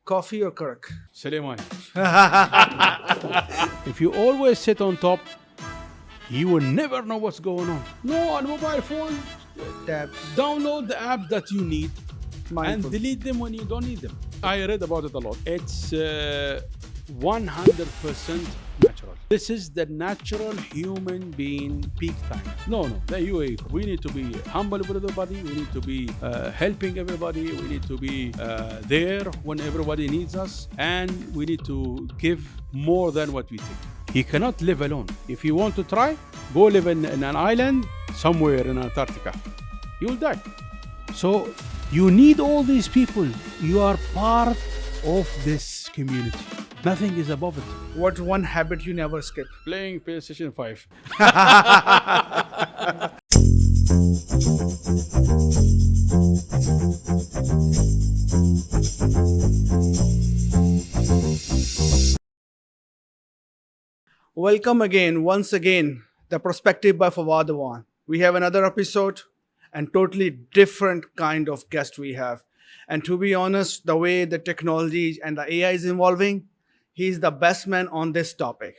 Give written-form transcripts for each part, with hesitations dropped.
Coffee or Kirk? Suleimani. If you always sit on top, you will never know what's going on. No, on mobile phone, Tabs. download the apps that you need Mindful. and delete them when you don't need them. I read about it a lot. It's 100% natural. This is the natural human being peak time. No, the UAE. We need to be humble with everybody. We need to be helping everybody. We need to be there when everybody needs us. And we need to give more than what we take. He cannot live alone. If you want to try, go live in an island somewhere in Antarctica. You'll die. So you need all these people. You are part of this community. Nothing is above it. What one habit you never skip? Playing PlayStation 5. Welcome again, once again, The Perspective by Fouad Awan. We have another episode and totally different kind of guest we have. And to be honest, the way the technology and the AI is evolving, he's the best man on this topic.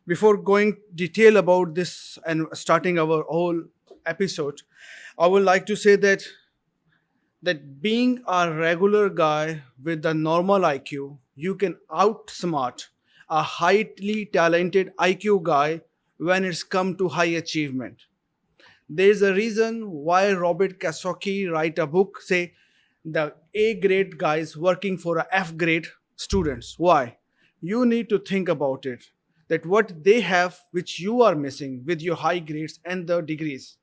Before going detail about this and starting our whole episode, I would like to say that being a regular guy with a normal IQ, you can outsmart a highly talented IQ guy when it's come to high achievement. There's a reason why Robert Kiyosaki write a book say the A grade guys working for a F grade students. Why? You need to think about it. That what they have which you are missing with your high grades and the degrees.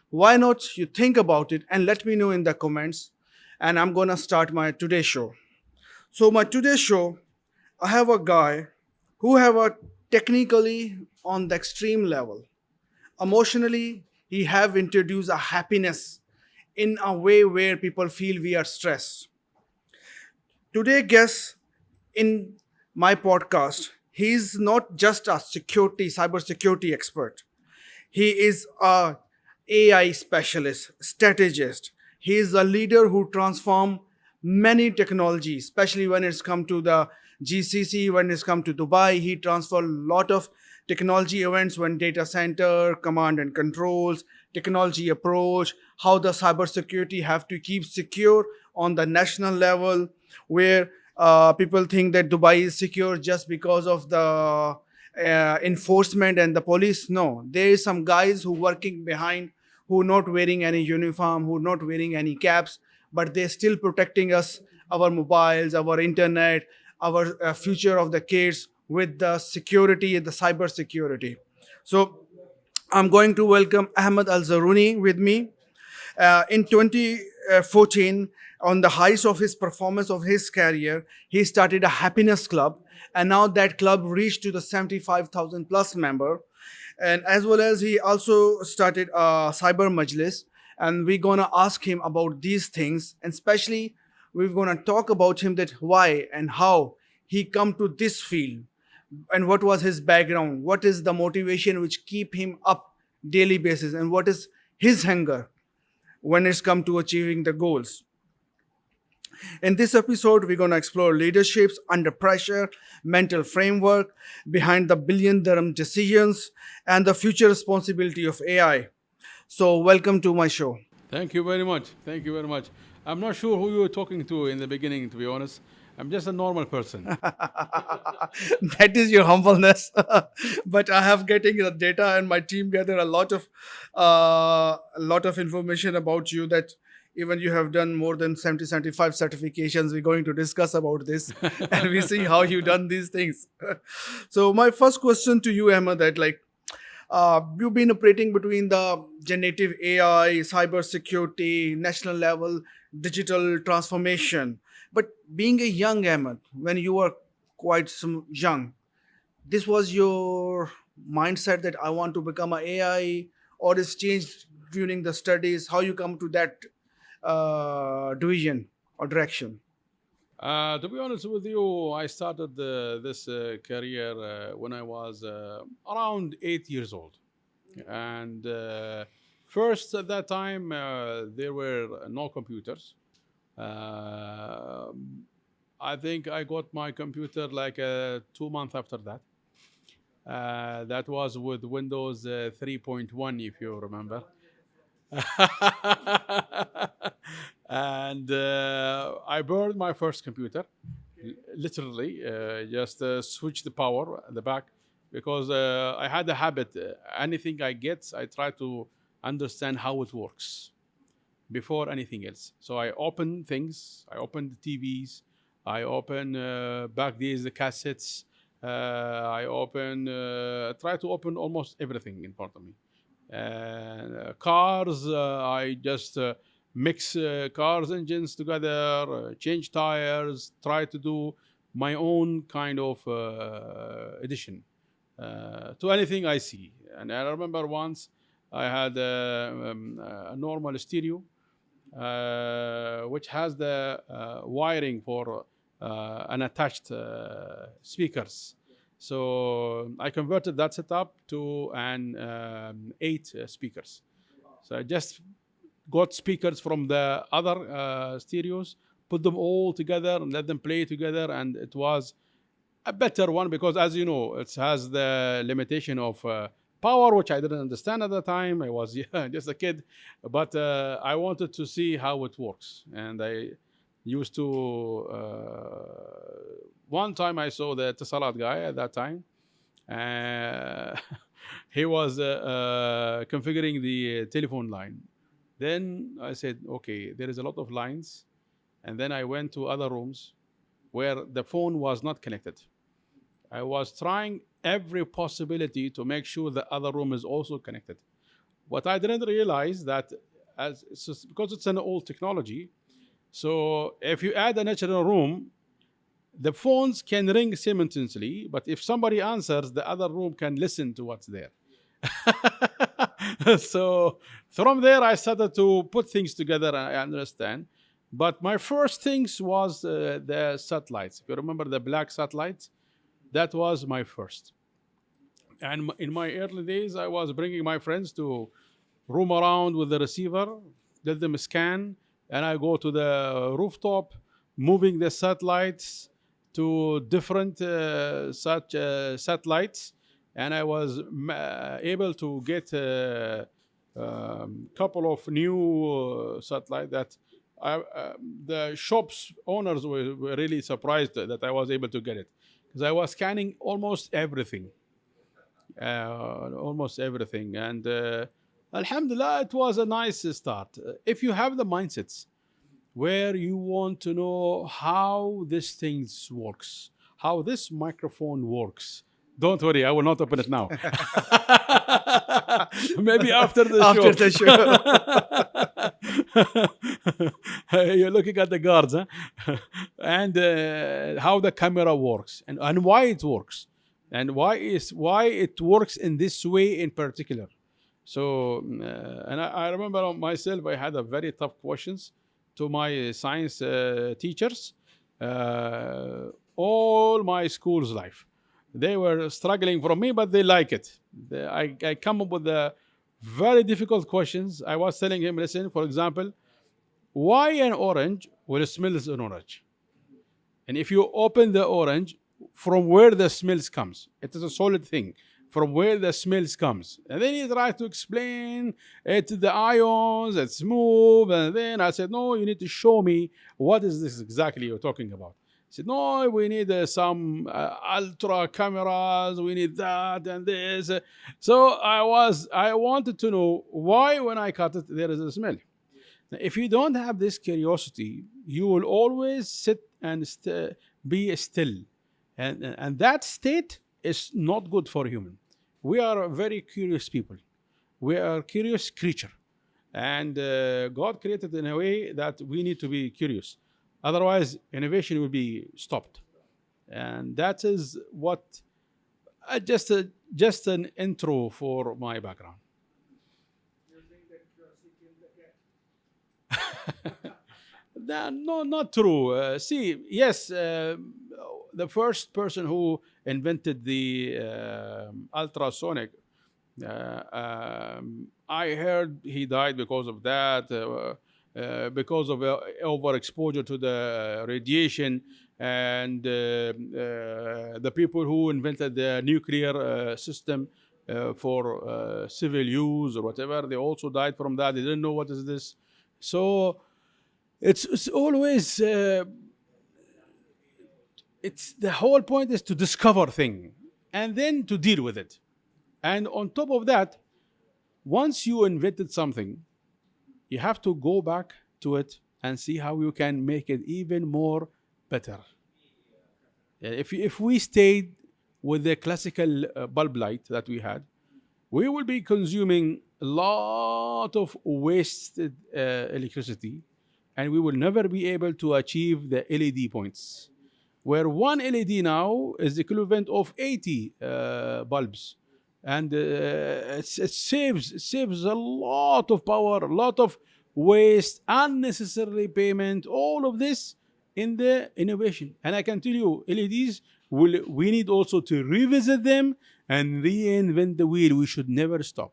Why not you think about it and let me know in the comments, and I'm gonna start my today's show. So my today's show, I have a guy who have a technically on the extreme level. Emotionally, he have introduced a happiness in a way where people feel we are stressed. Today guest in my podcast, he is not just a cybersecurity expert. He is a AI specialist, strategist. He is a leader who transform many technologies, especially when it's come to the GCC, when it's come to Dubai. He transfer a lot of technology events when data center, command and controls, technology approach, how the cybersecurity have to keep secure on the national level, where people think that Dubai is secure just because of the enforcement and the police. No, there is some guys who working behind, who not wearing any uniform, who not wearing any caps, but they're still protecting us, our mobiles, our internet, our future of the kids with the security, the cyber security. So I'm going to welcome Ahmed Zarouni with me. In 2014, on the heights of his performance of his career, he started a happiness club, and now that club reached to the 75,000 plus member. And as well as he also started a cyber majlis, and we're gonna ask him about these things, and especially we're gonna talk about him that why and how he come to this field, and what was his background, what is the motivation which keep him up daily basis, and what is his hunger when it's come to achieving the goals. In this episode, we're going to explore leaderships under pressure, mental framework behind the billion dirham decisions, and the future responsibility of AI. So welcome to my show. Thank you very much. Thank you very much. I'm not sure who you were talking to in the beginning, to be honest. I'm just a normal person. That is your humbleness. But I have getting the data, and my team gather a lot of information about you, that even you have done more than 70 75 certifications. We're going to discuss about this and we see how you done these things. So my first question to you, Emma, that you've been operating between the generative AI, cyber security, national level, digital transformation. But being a young Ahmed, when you were quite young, this was your mindset that I want to become an AI, or is changed during the studies? How you come to that division or direction? To be honest with you, I started this career when I was around 8 years old. And first, at that time, there were no computers. Uh, I think I got my computer like 2 months after that. That was with Windows 3.1, if you remember. And I burned my first computer, literally, just switch the power at the back because I had a habit. Anything I get, I try to understand how it works before anything else. So I open things, I open the TVs, I open back these the cassettes, I open, try to open almost everything in front of me. Cars, I just mix cars engines together, change tires, try to do my own kind of addition to anything I see. And I remember once I had a normal stereo which has the wiring for unattached speakers. So I converted that setup to an eight speakers. So I just got speakers from the other stereos, put them all together and let them play together, and it was a better one because, as you know, it has the limitation of power, which I didn't understand at the time. I was just a kid, but I wanted to see how it works, and I used to. One time I saw the Etisalat guy at that time. Uh, he was configuring the telephone line. Then I said, okay, there is a lot of lines, and then I went to other rooms where the phone was not connected. I was trying every possibility to make sure the other room is also connected. What I didn't realize that because it's an old technology, so if you add an extra room, the phones can ring simultaneously, but if somebody answers, the other room can listen to what's there. So from there, I started to put things together, and I understand. But my first things was the satellites. If you remember the black satellites, that was my first. And in my early days, I was bringing my friends to roam around with the receiver, let them scan, and I go to the rooftop, moving the satellites to different such satellites, and I was able to get a couple of new satellites that the shop's owners were really surprised that I was able to get it because I was scanning almost everything, and Alhamdulillah, it was a nice start. If you have the mindsets where you want to know how this thing works, how this microphone works. Don't worry, I will not open it now. Maybe after the show. After the show. You're looking at the guards, huh? And how the camera works and why it works. And why it works in this way in particular. So, and I remember myself, I had a very tough questions to my science teachers all my school's life. They were struggling from me, but they like it. I come up with the very difficult questions. I was telling him, listen, for example, why an orange will smell as an orange? And if you open the orange, from where the smells comes, it is a solid thing. From where the smells comes. And then he tried to explain it's the ions, it's move. And then I said, no, you need to show me what is this exactly you're talking about. He said, no, we need some ultra cameras, we need that and this. So I wanted to know why when I cut it, there is a smell. Now, if you don't have this curiosity, you will always sit and be still. And that state is not good for human. We are very curious people. We are a curious creature. And God created in a way that we need to be curious. Otherwise, innovation will be stopped. And that is what, just an intro for my background. You think that curiosity killed the cat? No, not true. See, yes, the first person who invented the ultrasonic, I heard he died because of that, because of overexposure to the radiation. and the people who invented the nuclear system for civil use or whatever, they also died from that. They didn't know what is this. So it's always it's the whole point is to discover thing and then to deal with it. And on top of that, once you invented something, you have to go back to it and see how you can make it even more better. If we stayed with the classical bulb light that we had, we will be consuming a lot of wasted electricity, and we will never be able to achieve the LED points, where one LED now is the equivalent of 80 bulbs. And it saves a lot of power, a lot of waste, unnecessarily payment, all of this in the innovation. And I can tell you, LEDs, we need also to revisit them and reinvent the wheel. We should never stop.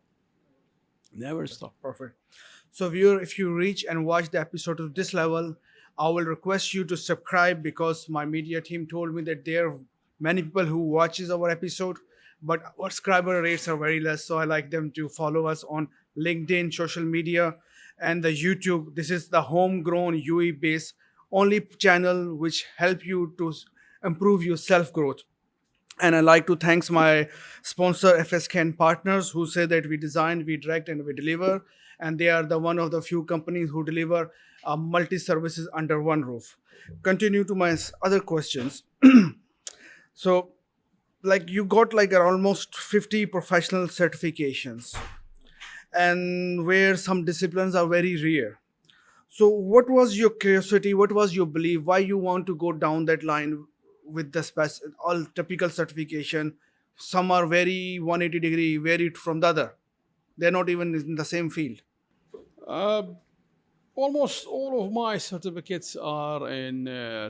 Never stop. Perfect. So, viewer, if you reach and watch the episode to this level, I will request you to subscribe, because my media team told me that there are many people who watches our episode, but our subscriber rates are very less. So I like them to follow us on LinkedIn, social media, and the YouTube. This is the homegrown UE based only channel which help you to improve your self growth. And I like to thanks my sponsor FSK and partners, who say that we design, we direct, and we deliver. And they are the one of the few companies who deliver multi services under one roof. Continue to my other questions. So, like, you got like almost 50 professional certifications, and where some disciplines are very rare. So, what was your curiosity? What was your belief? Why you want to go down that line with the all typical certification? Some are very 180-degree, varied from the other. They're not even in the same field. Uh, Almost all of my certificates are in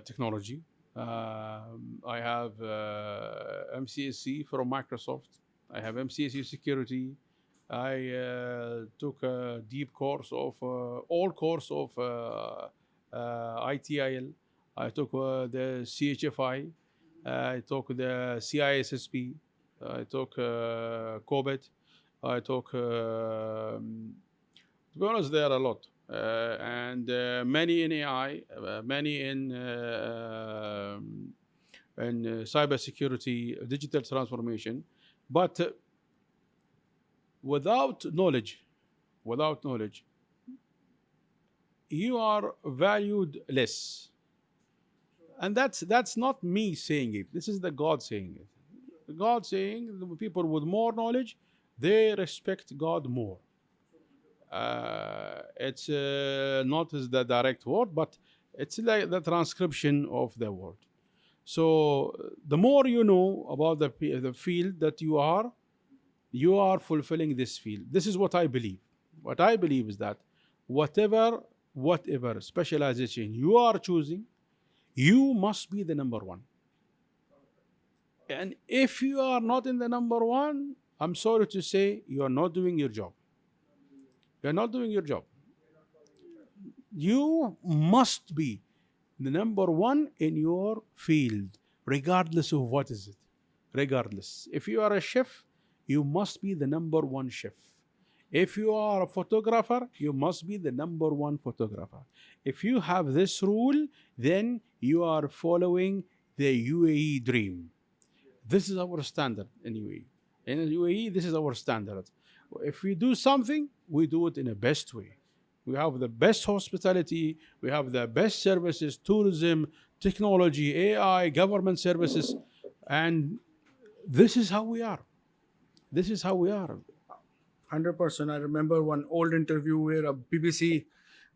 technology. I have MCSC from Microsoft. I have MCSC Security. I took a deep course of all course of ITIL. I took the CHFI. I took the CISSP. I took COBIT. I took, to be honest, there are a lot. And many in AI, many in cybersecurity, digital transformation. But without knowledge, you are valued less. And that's not me saying it. This is the God saying it. God saying the people with more knowledge, they respect God more. It's not as the direct word, but it's like the transcription of the word. So the more you know about the field that you are fulfilling this field. This is what I believe. What I believe is that whatever specialization you are choosing, you must be the number one. And if you are not in the number one, I'm sorry to say, you are not doing your job. You're not doing your job. You must be the number one in your field, regardless of what is it. Regardless. If you are a chef, you must be the number one chef. If you are a photographer, you must be the number one photographer. If you have this rule, then you are following the UAE dream. This is our standard in UAE. In UAE, this is our standard. If we do something, we do it in a best way. We have the best hospitality, we have the best services, tourism, technology, AI, government services, and this is how we are. This is how we are. 100%. I remember one old interview where a BBC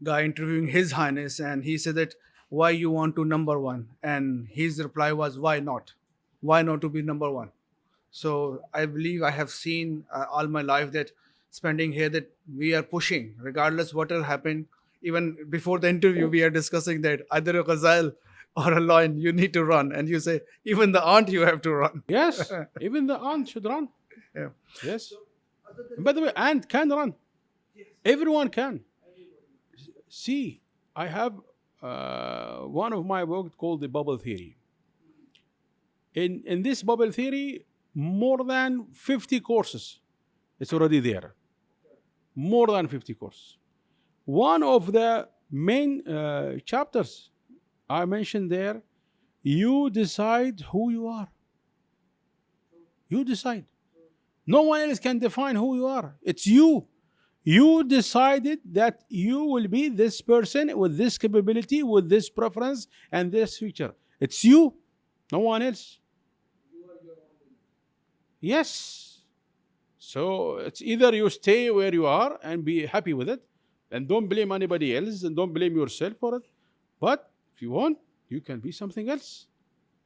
guy interviewing His Highness, and he said that, why you want to number one? And his reply was, why not? Why not to be number one? So I believe I have seen all my life that spending here, that we are pushing regardless what will happen. Even before the interview, we are discussing that either a gazelle or a lion, you need to run. And you say, even the ant, you have to run. Yes, even the ant should run. Yeah. Yes. And by the way, ant can run. Everyone can. See, I have one of my books called the bubble theory. In this bubble theory, more than 50 courses, it's already there. More than 50 courses. One of the main chapters I mentioned there, you decide who you are. You decide. No one else can define who you are. It's you. You decided that you will be this person with this capability, with this preference, and this feature. It's you, no one else. Yes. So it's either you stay where you are and be happy with it, and don't blame anybody else, and don't blame yourself for it. But if you want, you can be something else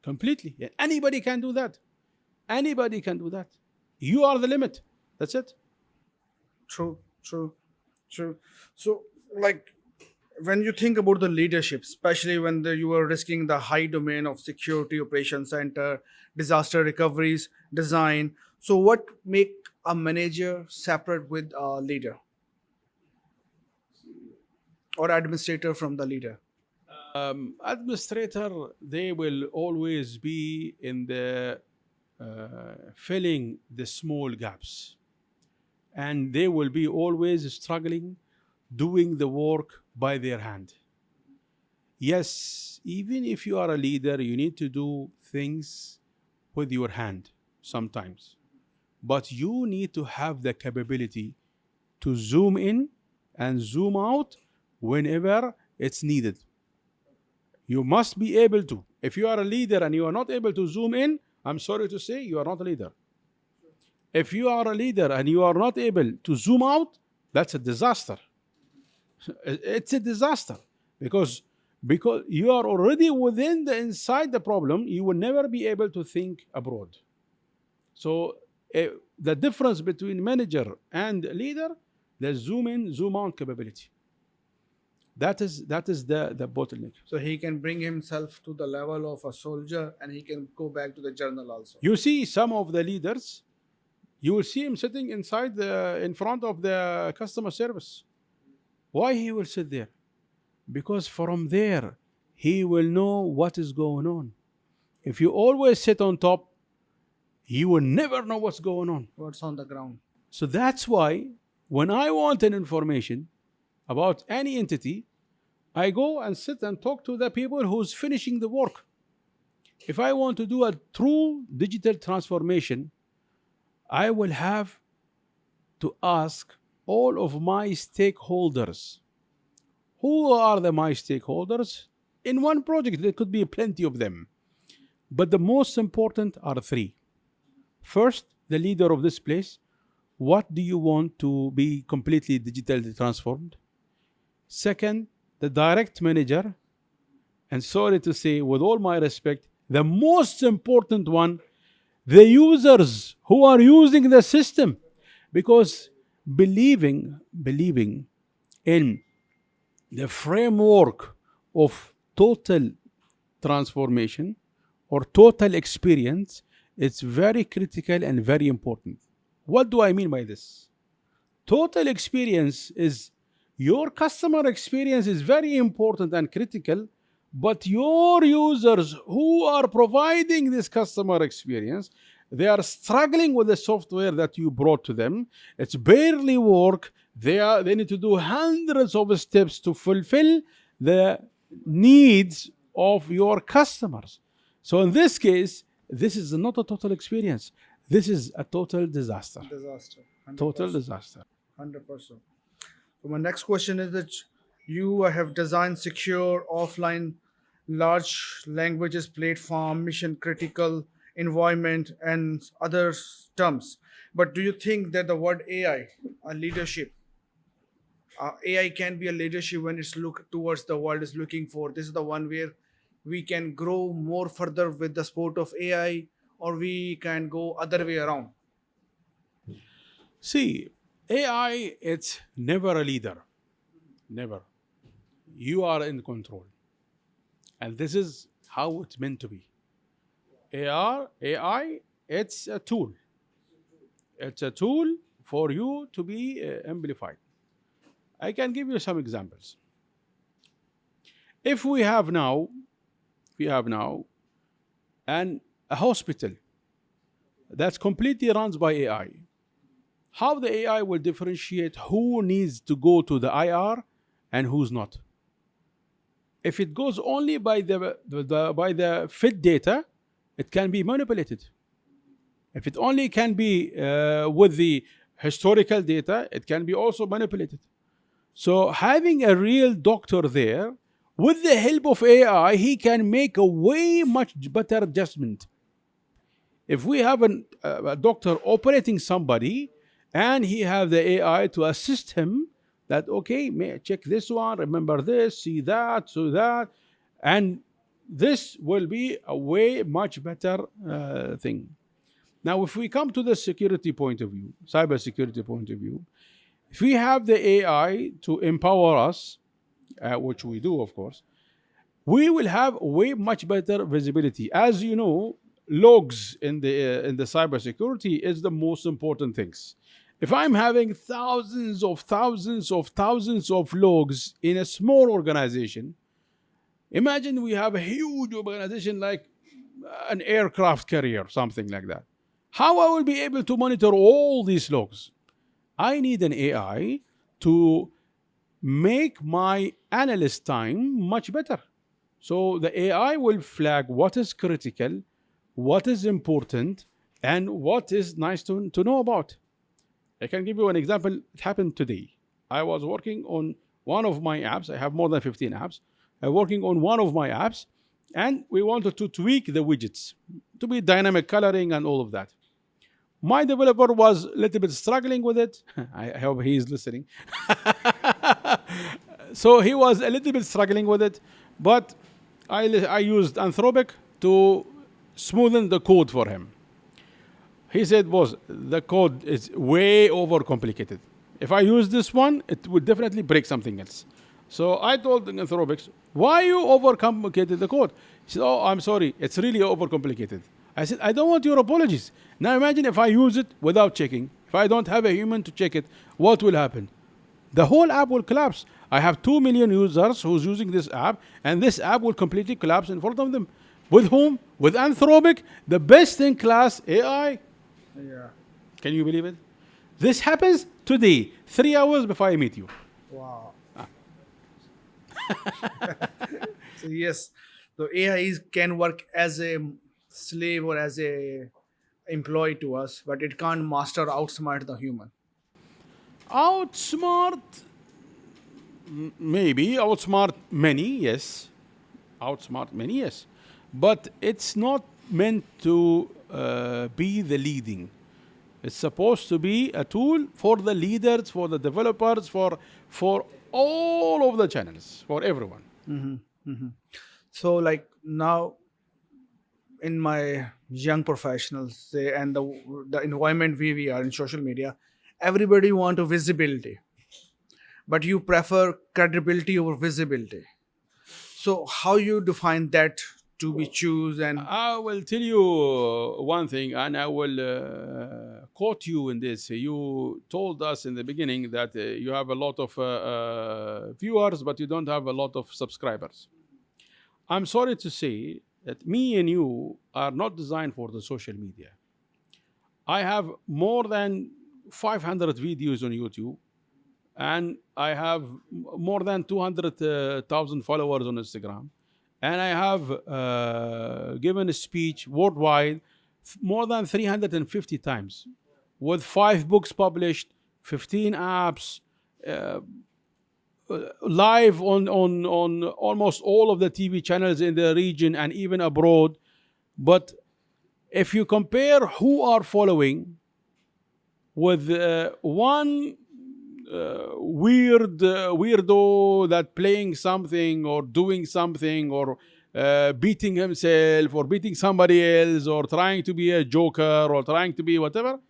completely. And anybody can do that. Anybody can do that. You are the limit. That's it. True, true, true. So, like, when you think about the leadership, especially when you are risking the high domain of security operation center, disaster recoveries, design. So, what make a manager separate with a leader or administrator from the leader? Administrator, they will always be in the filling the small gaps, and they will be always struggling doing the work by their hand. Yes, even if you are a leader, you need to do things with your hand sometimes, but you need to have the capability to zoom in and zoom out whenever it's needed. You must be able to. If you are a leader and you are not able to zoom in, I'm sorry to say, you are not a leader. If you are a leader and you are not able to zoom out, that's a disaster. It's a disaster because you are already within the inside the problem. You will never be able to think abroad. So the difference between manager and leader, the zoom in, zoom out capability. That is the bottleneck. So he can bring himself to the level of a soldier and he can go back to the journal also. You see some of the leaders, you will see him sitting in front of the customer service. Why he will sit there? Because from there, he will know what is going on. If you always sit on top, you will never know what's going on. What's on the ground? So that's why when I want an information about any entity, I go and sit and talk to the people who's finishing the work. If I want to do a true digital transformation, I will have to ask all of my stakeholders. Who are my stakeholders? In one project, there could be plenty of them. But the most important are three. First, the leader of this place. What do you want to be completely digitally transformed? Second, the direct manager. And sorry to say, with all my respect, the most important one, the users who are using the system. Because believing in the framework of total transformation or total experience, it's very critical and very important. What do I mean by this? Total experience is your customer experience is very important and critical, but your users who are providing this customer experience, they are struggling with the software that you brought to them. It's barely work. They need to do hundreds of steps to fulfill the needs of your customers. So in this case, this is not a total experience. This is a total disaster. Disaster. 100%. Total disaster. 100%. So my next question is that you have designed secure offline large languages platform, mission critical environment, and other terms. But do you think that the word AI, leadership, AI can be a leadership when it's look towards the world is looking for? This is the one where we can grow more further with the sport of AI, or we can go other way around. See, AI, it's never a leader. Never. You are in control. And this is how it's meant to be. AI, it's a tool. It's a tool for you to be amplified. I can give you some examples. If we have now and a hospital that's completely run by AI, how the AI will differentiate who needs to go to the IR and who's not? If it goes only by by the fit data, it can be manipulated. If it only can be with the historical data, it can be also manipulated. So having a real doctor there, with the help of AI, he can make a way much better judgment. If we have a doctor operating somebody, and he have the AI to assist him, that okay, check this one, remember this, see that, so that, and this will be a way much better thing. Now, if we come to the security point of view, cyber security point of view, if we have the AI to empower us, which we do, of course, we will have way much better visibility. As you know, logs in the cybersecurity is the most important things. If I'm having thousands of logs in a small organization, imagine we have a huge organization like an aircraft carrier, something like that. How I will be able to monitor all these logs? I need an AI to make my analyst time much better. So the AI will flag what is critical, what is important, and what is nice to know about. I can give you an example. It happened today. I was working on one of my apps. I have more than 15 apps. I'm working on one of my apps, and we wanted to tweak the widgets to be dynamic coloring and all of that. My developer was a little bit struggling with it. I hope he is listening. So he was a little bit struggling with it, but I used Anthropic to smoothen the code for him. He said, "Boss, the code is way overcomplicated. If I use this one, it would definitely break something else." So I told Anthropics, "Why you overcomplicated the code?" He said, "Oh, I'm sorry. It's really overcomplicated." I said, "I don't want your apologies. Now imagine if I use it without checking. If I don't have a human to check it, what will happen? The whole app will collapse. I have 2 million users who's using this app, and this app will completely collapse in front of them. With whom? With Anthropic, the best in class AI." Yeah. Can you believe it? This happens today, 3 hours before I meet you. Wow. So yes, the AI can work as a slave or as a employee to us, but it can't outsmart the human. Outsmart, maybe. Outsmart many, yes. Outsmart many, yes. But it's not meant to be the leading. It's supposed to be a tool for the leaders, for the developers, for all of the channels, for everyone. So like now in my young professionals say, and the environment we are in social media, everybody want a visibility, but you prefer credibility over visibility. So how you define that to be choose and I will tell you one thing, and I will quote you in this. You told us in the beginning that you have a lot of viewers, but you don't have a lot of subscribers. I'm sorry to say that me and you are not designed for the social media. I have more than 500 videos on YouTube, and I have more than 200,000 followers on Instagram, and I have given a speech worldwide more than 350 times, with 5 books published, 15 apps, live on almost all of the TV channels in the region and even abroad. But if you compare who are following with one weirdo that playing something or doing something or beating himself or beating somebody else or trying to be a joker or trying to be whatever,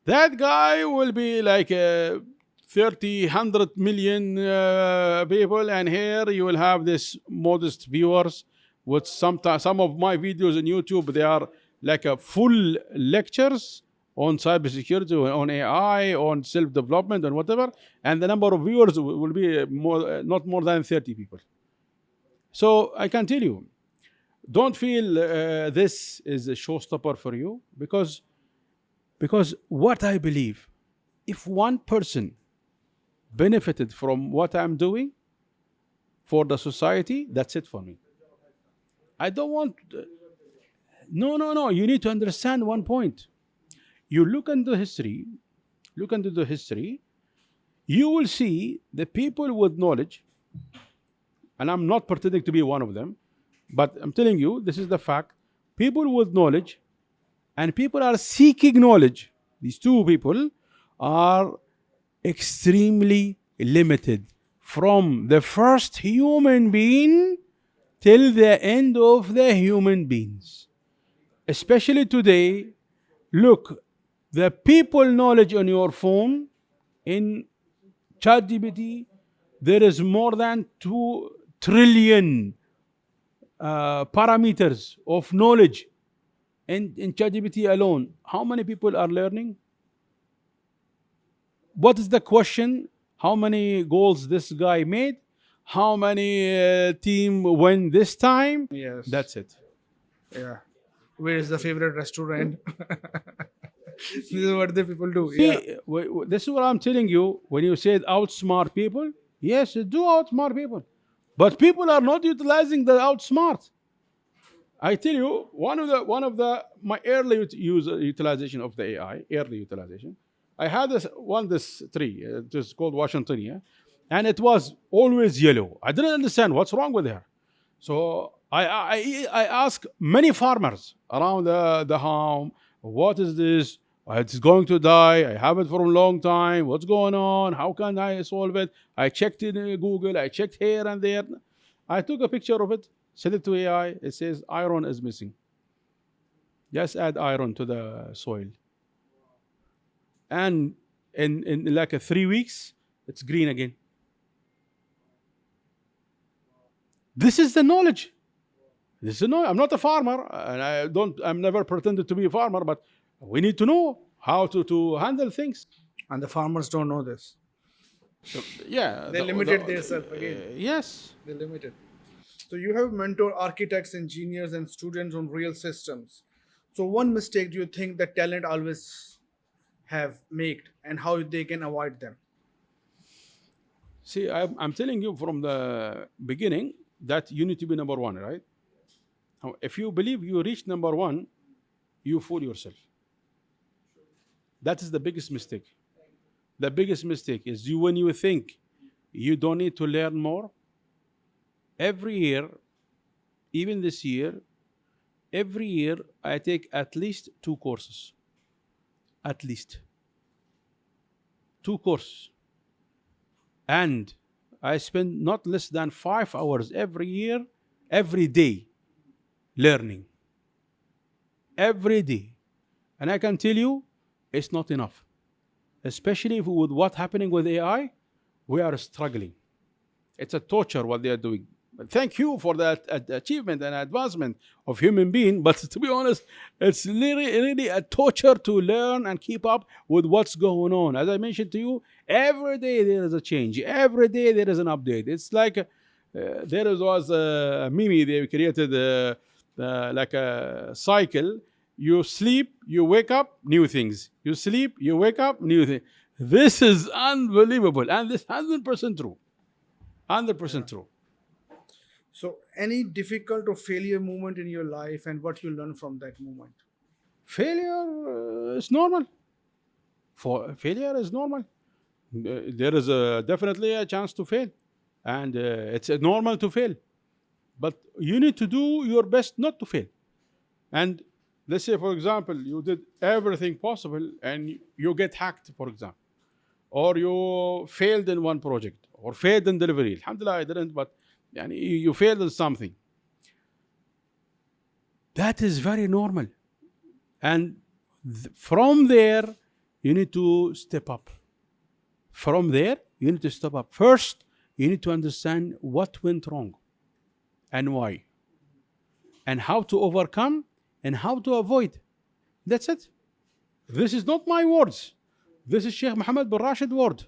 that guy will be like 30, 100 million people, and here you will have this modest viewers. With some of my videos on YouTube, they are like a full lectures on cybersecurity, on AI, on self-development, and whatever, and the number of viewers will be not more than 30 people. So I can tell you, don't feel this is a showstopper for you, because what I believe, if one person benefited from what I'm doing for the society, that's it for me. I don't want. No, no, no. You need to understand one point. You look into history, look into the history, you will see the people with knowledge, and I'm not pretending to be one of them, but I'm telling you, this is the fact. People with knowledge and people are seeking knowledge. These two people are extremely limited from the first human being till the end of the human beings. Especially today, look, the people knowledge on your phone in ChatGPT, there is more than 2 trillion parameters of knowledge in ChatGPT alone. How many people are learning? What is the question? How many goals this guy made? How many team win this time? Yes. That's it. Yeah. Where is the favorite restaurant? This is what the people do. See, Yeah. this is what I'm telling you. When you said outsmart people, yes, do outsmart people, but people are not utilizing the outsmart. I tell you, one of the my early utilization of the AI, early utilization. I had this tree, just called Washingtonia, and it was always yellow. I didn't understand what's wrong with her. So I asked many farmers around the home, what is this? It's going to die. I have it for a long time. What's going on? How can I solve it? I checked in Google. I checked here and there. I took a picture of it, sent it to AI. It says iron is missing. Just add iron to the soil. And in like 3 weeks, it's green again. This is the knowledge. This is the knowledge. I'm not a farmer, and I'm never pretended to be a farmer, but we need to know how to handle things. And the farmers don't know this. So, yeah. They limited themselves again. Yes. They limited. So you have mentored architects, engineers, and students on real systems. So one mistake do you think that talent always have made, and how they can avoid them? See, I'm telling you from the beginning that you need to be number one, right? Now, if you believe you reach number one, you fool yourself. That is the biggest mistake. The biggest mistake is when you think you don't need to learn more. Every year, even this year, every year I take at least 2 courses. At least 2 courses. And I spend not less than 5 hours every year, every day, learning. Every day. And I can tell you, it's not enough. Especially with what's happening with AI, we are struggling. It's a torture what they are doing. But thank you for that achievement and advancement of human being. But to be honest, it's really a torture to learn and keep up with what's going on. As I mentioned to you, every day there is a change. Every day there is an update. It's like there was a meme they created, like a cycle. You sleep, you wake up, new things. You sleep, you wake up, new things. This is unbelievable. And this 100% true. 100% true. So any difficult or failure moment in your life, and what you learn from that moment? Failure is normal. Failure is normal. There is definitely a chance to fail. And it's normal to fail. But you need to do your best not to fail. And let's say, for example, you did everything possible and you get hacked, for example. Or you failed in one project or failed in delivery. Alhamdulillah, I didn't, but you failed in something. That is very normal. And from there, you need to step up. From there, you need to step up. First, you need to understand what went wrong and why, and how to overcome and how to avoid. That's it. This is not my words. This is Sheikh Mohammed bin Rashid word.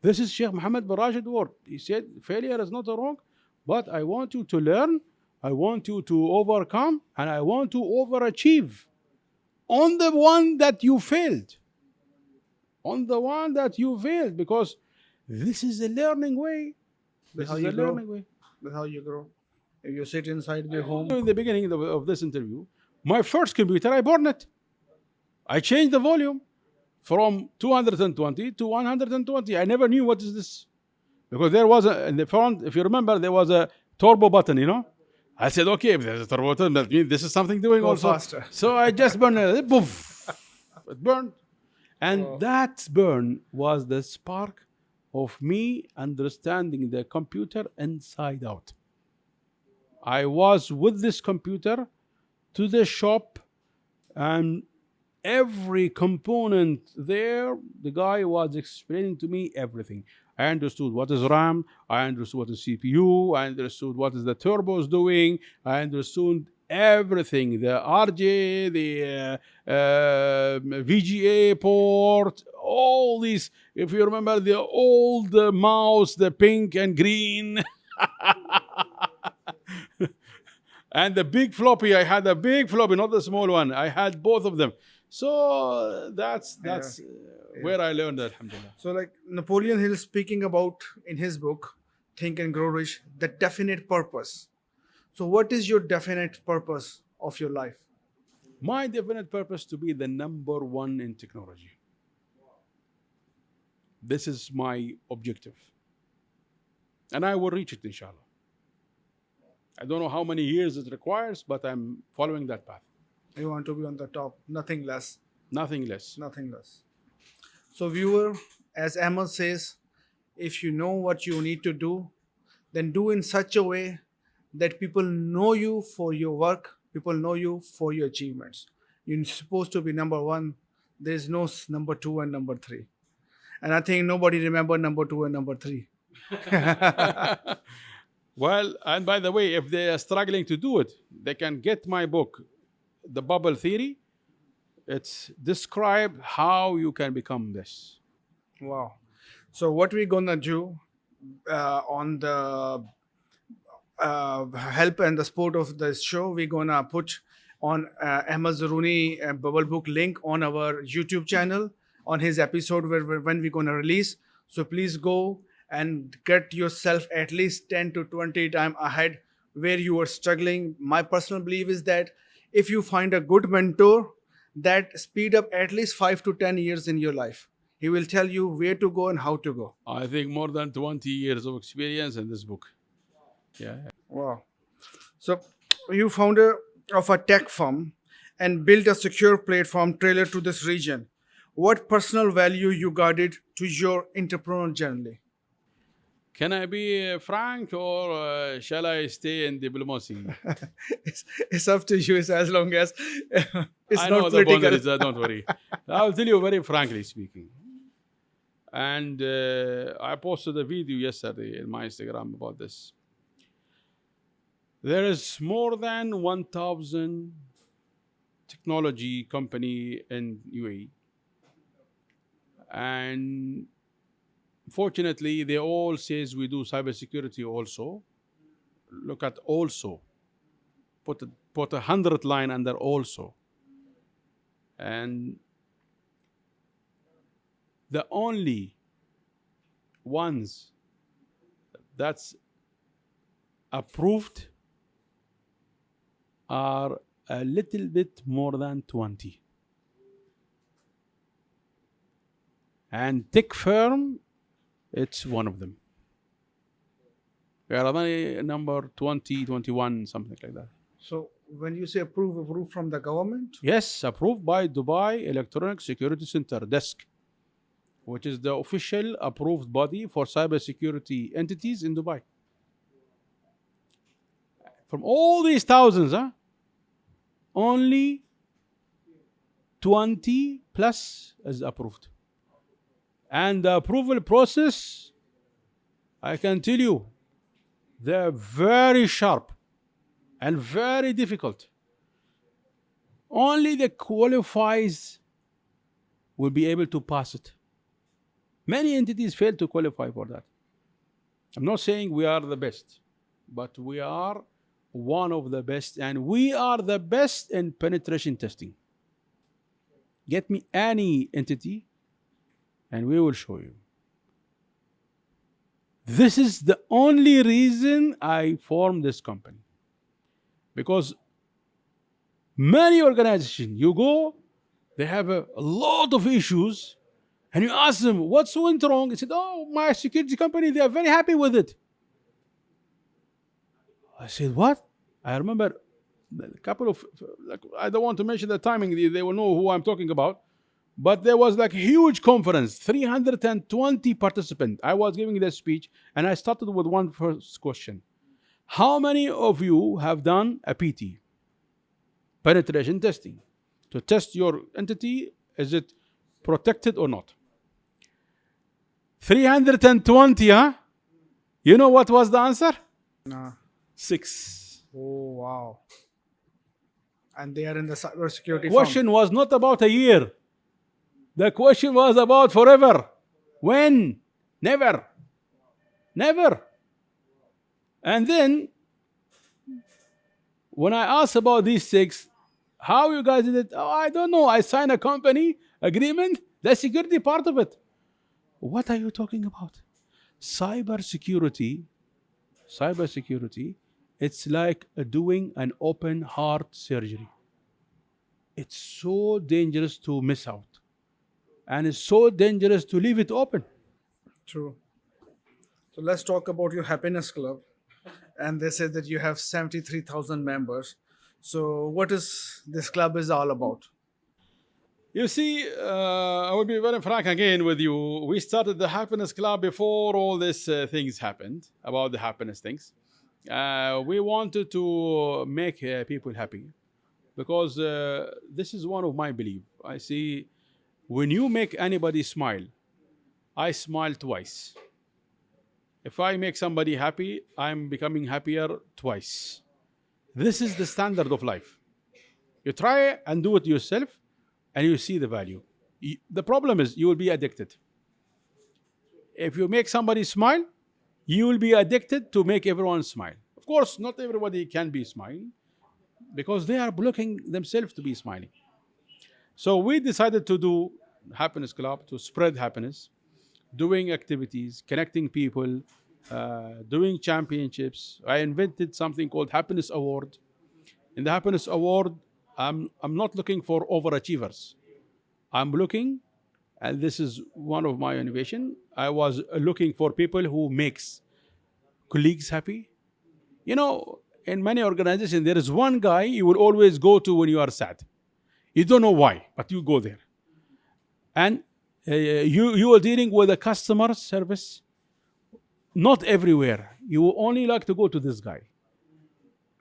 This is Sheikh Mohammed bin Rashid word. He said failure is not wrong, But I want you to learn, I want you to overcome, and I want to overachieve on the one that you failed. On the one that you failed, because this is a learning way. That's This how is a you grow. learning way. That's how you grow. If you sit inside your home. In the beginning of this interview, my first computer, I burned it. I changed the volume from 220 to 120. I never knew what is this. Because there was in the front, if you remember, there was a turbo button, you know. I said, okay, if there's a turbo button, that means this is something doing Go also. faster. So I just burned it. Poof, it burned. And that burn was the spark of me understanding the computer inside out. I was with this computer to the shop, and every component there, the guy was explaining to me everything. I understood what is RAM, I understood what is CPU, I understood what is the turbos doing, I understood everything, the RJ, the VGA port, all these. If you remember the old mouse, the pink and green. And the big floppy, I had a big floppy, not the small one. I had both of them. So that's where I learned that, alhamdulillah. So, like Napoleon Hill speaking about in his book, Think and Grow Rich, the definite purpose. So, what is your definite purpose of your life? My definite purpose to be the number one in technology. This is my objective. And I will reach it, inshallah. I don't know how many years it requires, but I'm following that path. You want to be on the top, nothing less. Nothing less. Nothing less. So, viewer, as Ahmed says, if you know what you need to do, then do in such a way that people know you for your work, people know you for your achievements. You're supposed to be number one. There's no number two and number three. And I think nobody remember number two and number three. Well, and by the way, if they are struggling to do it, they can get my book, The Bubble Theory. It's describe how you can become this. Wow. So what we're gonna do on the help and the support of this show, we're gonna put on Ahmed Zarouni Bubble Book link on our YouTube channel on his episode when we're gonna release. So please go and get yourself at least 10 to 20 times ahead where you are struggling. My personal belief is that if you find a good mentor, that speed up at least 5 to 10 years in your life. He will tell you where to go and how to go. I think more than 20 years of experience in this book. Yeah. Wow. So you founder of a tech firm and built a secure platform tailored to this region. What personal value you guarded to your entrepreneurial journey? Can I be frank, or shall I stay in diplomacy? It's up to you. It's as long as it's I not know the political. boundaries, don't worry. I'll tell you very frankly speaking. And I posted a video yesterday in my Instagram about this. There is more than 1,000 technology company in UAE. And fortunately, they all says we do cybersecurity also. Look at also. Put a 100 line under also. And the only ones that's approved are a little bit more than 20. And TECHFIRM, it's one of them. We are only number 20, 21, something like that. So when you say approved from the government? Yes, approved by Dubai Electronic Security Center, desk, which is the official approved body for cybersecurity entities in Dubai. From all these thousands, only 20 plus is approved. And the approval process, I can tell you, they're very sharp and very difficult. Only the qualifies will be able to pass it. Many entities fail to qualify for that. I'm not saying we are the best, but we are one of the best, and we are the best in penetration testing. Get me any entity, and we will show you. This is the only reason I formed this company. Because many organizations, you go, they have a lot of issues, and you ask them, what's went wrong? They said, oh, my security company, they are very happy with it. I said, what? I remember a couple of, like, I don't want to mention the timing, they will know who I'm talking about. But there was like a huge conference, 320 participants. I was giving the speech, and I started with one first question. How many of you have done a PT, penetration testing, to test your entity, is it protected or not? 320, huh? You know what was the answer? No. 6. Oh, wow. And they are in the cybersecurity Question was not about a year. The question was about forever. When? Never. Never. And then, when I asked about these 6, how you guys did it? Oh, I don't know. I signed a company agreement. The security part of it. What are you talking about? Cybersecurity, it's like doing an open heart surgery. It's so dangerous to miss out. And it's so dangerous to leave it open. True. So let's talk about your happiness club. And they said that you have 73,000 members. So what is this club is all about? You see, I will be very frank again with you. We started the Happiness Club before all these things happened, about the happiness things. We wanted to make people happy because this is one of my beliefs. I see when you make anybody smile, I smile twice. If I make somebody happy, I'm becoming happier twice. This is the standard of life. You try and do it yourself, and you see the value. The problem is you will be addicted. If you make somebody smile, you will be addicted to make everyone smile. Of course, not everybody can be smiling because they are blocking themselves to be smiling. So we decided to do Happiness Club to spread happiness, doing activities, connecting people, doing championships. I invented something called Happiness Award. In the Happiness Award, I'm not looking for overachievers. I'm looking, and this is one of my innovation. I was looking for people who makes colleagues happy. You know, in many organizations, there is one guy you will always go to when you are sad. You don't know why, but you go there. And you are dealing with a customer service, not everywhere. You only like to go to this guy.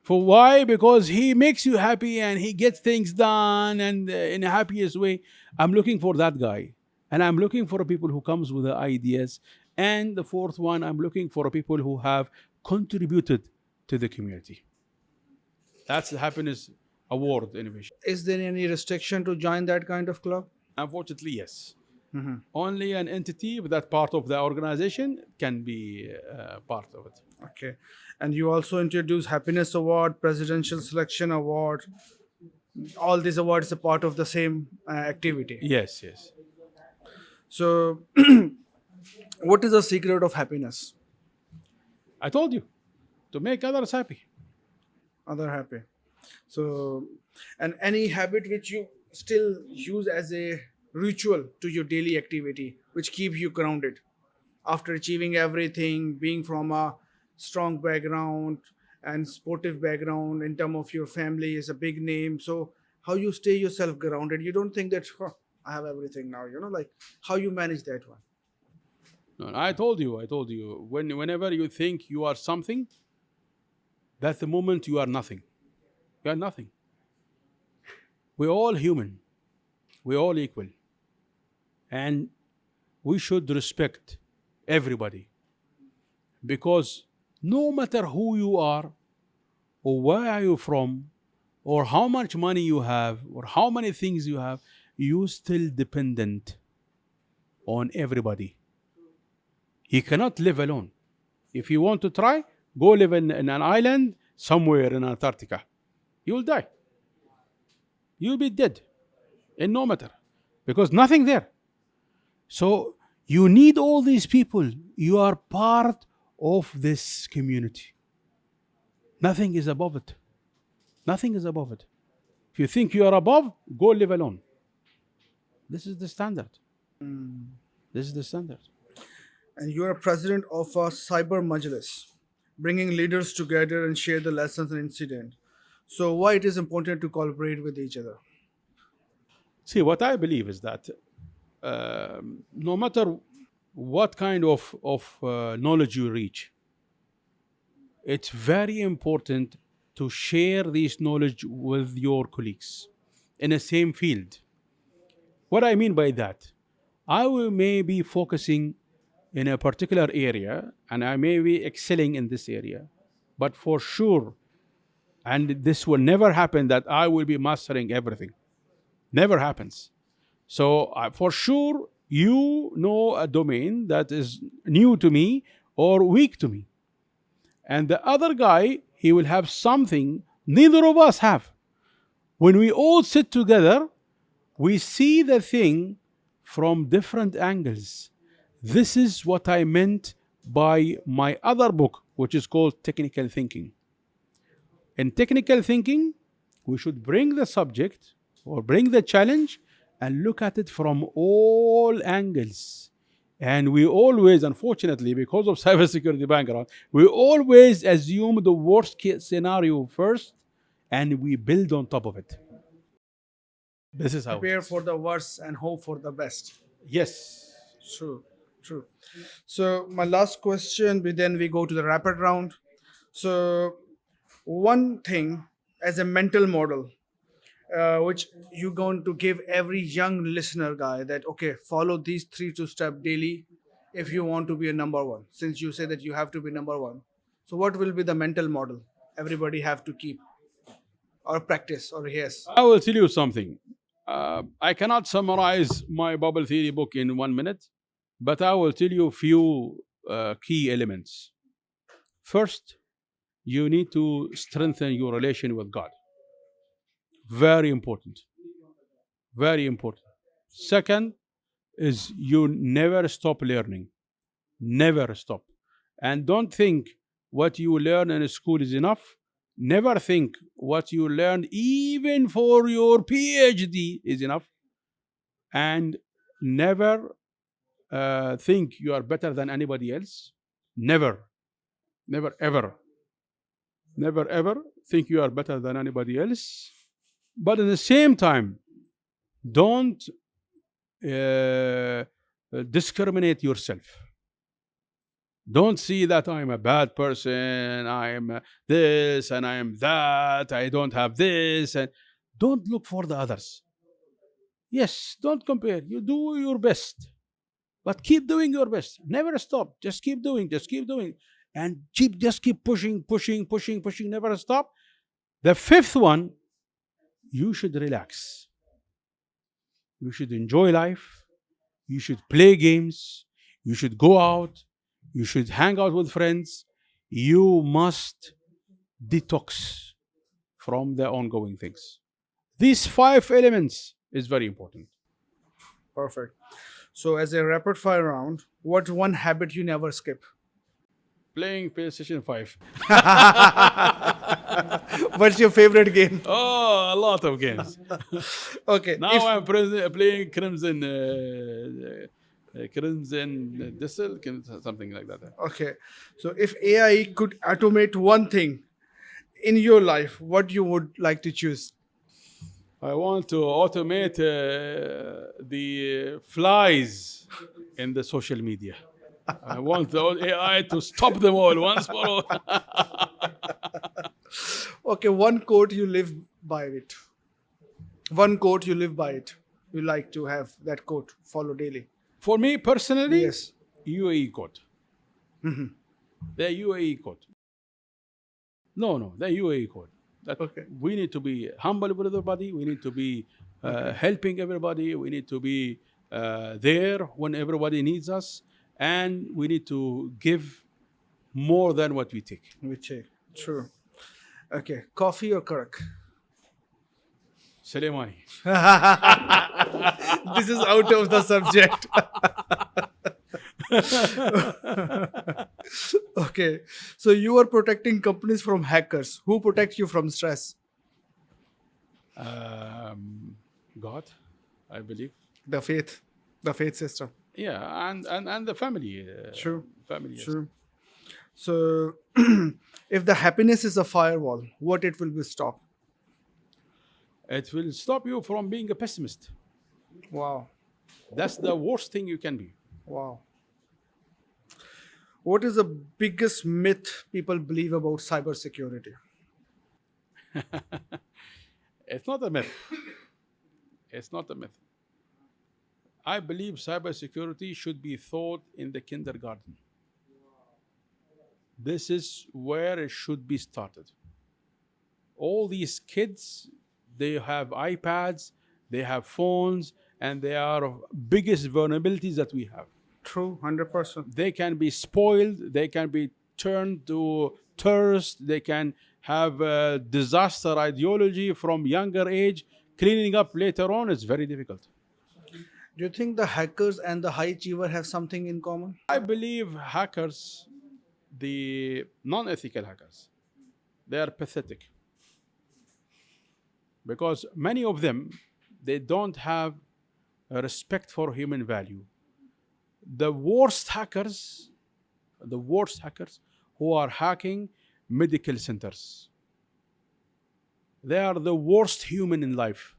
For why? Because he makes you happy and he gets things done and in a happiest way. I'm looking for that guy. And I'm looking for people who comes with the ideas. And the fourth one, I'm looking for people who have contributed to the community. That's the Happiness Award innovation. Is there any restriction to join that kind of club? Unfortunately, yes. Only an entity that part of the organization can be part of it. Okay. And you also introduce Happiness Award, Presidential Selection Award. All these awards are part of the same activity. Yes, yes. So, what is the secret of happiness? I told you, to make others happy. Other happy. So, and any habit which you still use as a ritual to your daily activity, which keeps you grounded after achieving everything, being from a strong background and sportive background in terms of your family is a big name. So how you stay yourself grounded? You don't think that I have everything now, like how you manage that one? No, I told you. Whenever you think you are something, that's the moment you are nothing. You are nothing. We're all human. We're all equal. And we should respect everybody. Because no matter who you are, or where are you from, or how much money you have, or how many things you have, you still dependent on everybody. You cannot live alone. If you want to try, Go live in an island somewhere in Antarctica. You will die. You'll be dead in no matter because nothing there. So you need all these people. You are part of this community. Nothing is above it. Nothing is above it. If you think you are above, go live alone. This is the standard. This is the standard. And you are president of a cyber majlis, bringing leaders together and share the lessons and incident. So why it is important to collaborate with each other? See, what I believe is that no matter what kind of knowledge you reach, it's very important to share this knowledge with your colleagues in the same field. What I mean by that, I may be focusing in a particular area and I may be excelling in this area, but for sure, and this will never happen that I will be mastering everything. Never happens. So for sure, you know a domain that is new to me or weak to me. And the other guy, he will have something neither of us have. When we all sit together, we see the thing from different angles. This is what I meant by my other book, which is called Technical Thinking. In technical thinking, we should bring the subject or bring the challenge and look at it from all angles. And we always, unfortunately, because of cybersecurity background, we always assume the worst case scenario first and we build on top of it. This is how. Prepare for the worst and hope for the best. Yes. True, true. So my last question, then we go to the rapid round. So one thing as a mental model, which you're going to give every young listener guy that okay, follow these 3 2 step daily if you want to be a number one. Since you say that you have to be number one, so what will be the mental model everybody have to keep or practice or yes? I will tell you something. I cannot summarize my bubble theory book in 1 minute, but I will tell you a few key elements. First, you need to strengthen your relation with God. Very important. Very important. Second is you never stop learning. Never stop. And don't think what you learn in school is enough. Never think what you learn, even for your PhD, is enough. And never think you are better than anybody else. Never. Never ever. Never ever think you are better than anybody else. But at the same time, don't discriminate yourself. Don't see that I'm a bad person, I'm this and I am that, I don't have this. And don't look for the others. Yes, don't compare. You do your best. But keep doing your best. Never stop. Just keep doing. Just keep doing. And just keep pushing, pushing, pushing, pushing. Never stop. The fifth one, you should relax. You should enjoy life. You should play games. You should go out. You should hang out with friends. You must detox from the ongoing things. These 5 elements is very important. Perfect. So as a rapid fire round, what's one habit you never skip? Playing PlayStation 5. What's your favorite game? Oh, a lot of games. Okay. Now I'm playing Crimson Distel, something like that. Okay. So if AI could automate one thing in your life, what you would like to choose? I want to automate the flies in the social media. I want the AI to stop them all once for all. Okay, one quote you live by it. One quote you live by it. You like to have that quote follow daily. For me personally, Yes. UAE code. The UAE code. No, the UAE code. That Okay. we need to be humble with everybody. We need to be helping everybody. We need to be there when everybody needs us. And we need to give more than what we take. We check. True. Okay. Coffee or Karak? Soleimani. This is out of the subject. Okay. So you are protecting companies from hackers. Who protects you from stress? God, I believe. The faith. The faith system. Yeah, and the family. True. Family. Yes. True. So if the happiness is a firewall, what it will be stop? It will stop you from being a pessimist. Wow. That's the worst thing you can be. Wow. What is the biggest myth people believe about cybersecurity? It's not a myth. It's not a myth. I believe cybersecurity should be taught in the kindergarten. This is where it should be started. All these kids, they have iPads, they have phones, and they are biggest vulnerabilities that we have. True, 100%. They can be spoiled, they can be turned to terrorists, they can have a disaster ideology from younger age. Cleaning up later on is very difficult. Do you think the hackers and the high achiever have something in common? I believe hackers, the non-ethical hackers, they are pathetic because many of them, they don't have a respect for human value. The worst hackers who are hacking medical centers, they are the worst human in life.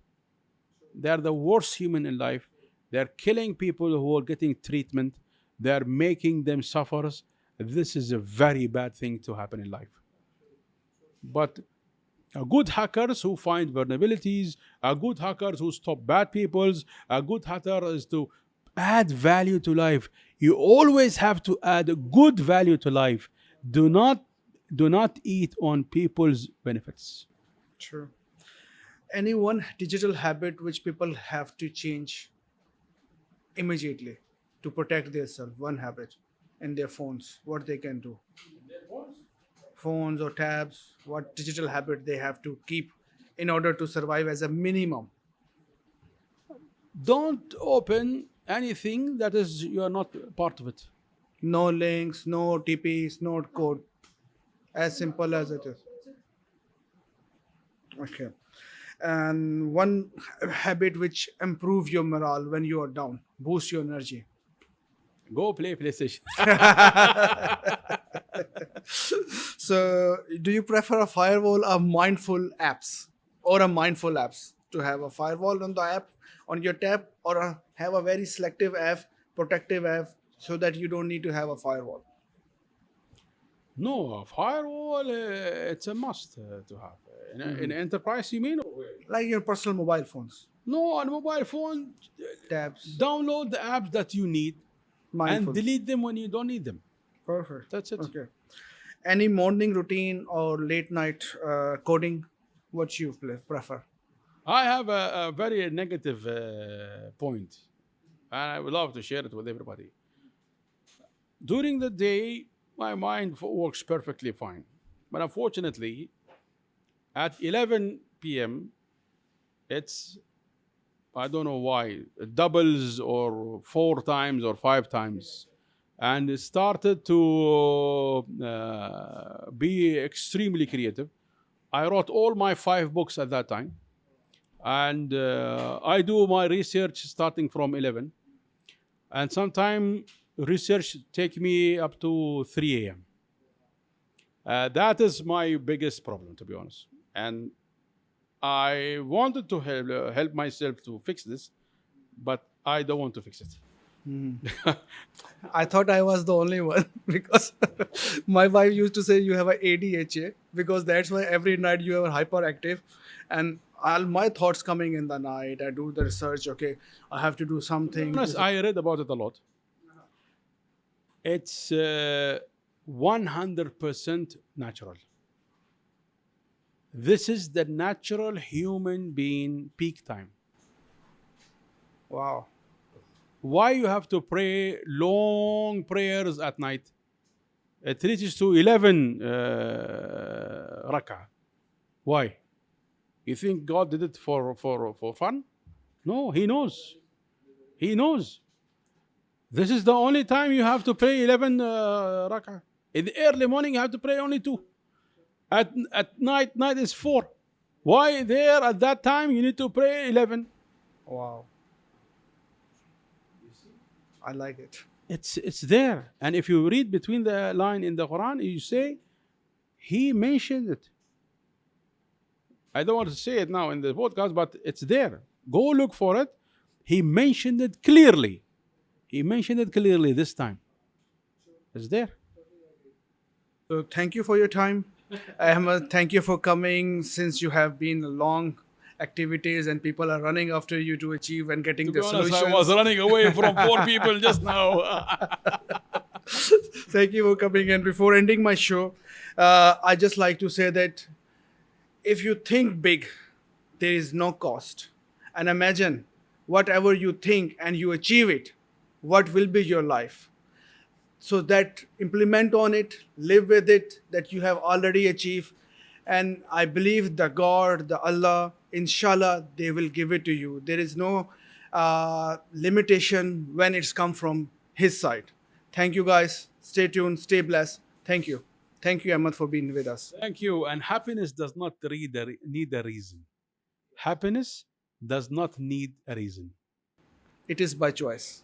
They are the worst human in life. They are killing people who are getting treatment. They are making them suffer. This is a very bad thing to happen in life. But a good hackers who find vulnerabilities, a good hackers who stop bad peoples, a good hacker is to add value to life. You always have to add a good value to life. Do not eat on people's benefits. True. Any one digital habit which people have to change immediately to protect themselves, one habit in their phones, what they can do? Phones or tabs, what digital habit they have to keep in order to survive as a minimum? Don't open anything that is you are not part of it. No links, no TPs, no code. As simple as it is. Okay. And one habit which improve your morale when you are down, boost your energy. Go play PlayStation. So, do you prefer a firewall or mindful apps, or a mindful apps to have a firewall on the app on your tab, or have a very selective app, protective app, so that you don't need to have a firewall? No, a firewall, it's a must to have. In enterprise, you mean? Like your personal mobile phones, No, on mobile phone, tabs, download the apps that you need mindful. and delete them when you don't need them. Perfect. That's it. Okay. Any morning routine or late night coding? What you prefer? I have a very negative point, and I would love to share it with everybody. During the day, my mind works perfectly fine. But unfortunately, at 11 p.m., it's, I don't know why, it doubles or 4 times or 5 times. And it started to be extremely creative. I wrote all my 5 books at that time. And I do my research starting from 11. And sometimes research take me up to 3 a.m. That is my biggest problem, to be honest. And I wanted to help myself to fix this, but I don't want to fix it. I thought I was the only one because my wife used to say you have a ADHA because that's why every night you are hyperactive, and all my thoughts coming in the night. I do the research. Okay, I have to do something. Honest, I read about it a lot. It's 100% natural. This is the natural human being peak time. Wow. Why you have to pray long prayers at night? it reaches to 11 rak'ah. Why? You think God did it for fun? No, He knows. He knows. This is the only time you have to pray 11 rak'ah. In the early morning, you have to pray only 2. At night is 4. Why there at that time you need to pray 11? Wow. I like it. It's there. And if you read between the line in the Quran, you say, He mentioned it. I don't want to say it now in the podcast, but it's there. Go look for it. He mentioned it clearly. He mentioned it clearly this time. It's there. So thank you for your time. Ahmed, thank you for coming, since you have been long activities and people are running after you to achieve and getting To be the honest, solutions. I was running away from 4 people just now. Thank you for coming. And before ending my show, I just like to say that if you think big, there is no cost. And imagine whatever you think and you achieve it, what will be your life? So that implement on it, live with it, that you have already achieved. And I believe the God, the Allah, inshallah, they will give it to you. There is no limitation when it's come from His side. Thank you guys. Stay tuned, stay blessed. Thank you. Thank you, Ahmed, for being with us. Thank you. And happiness does not need a reason. Happiness does not need a reason. It is by choice.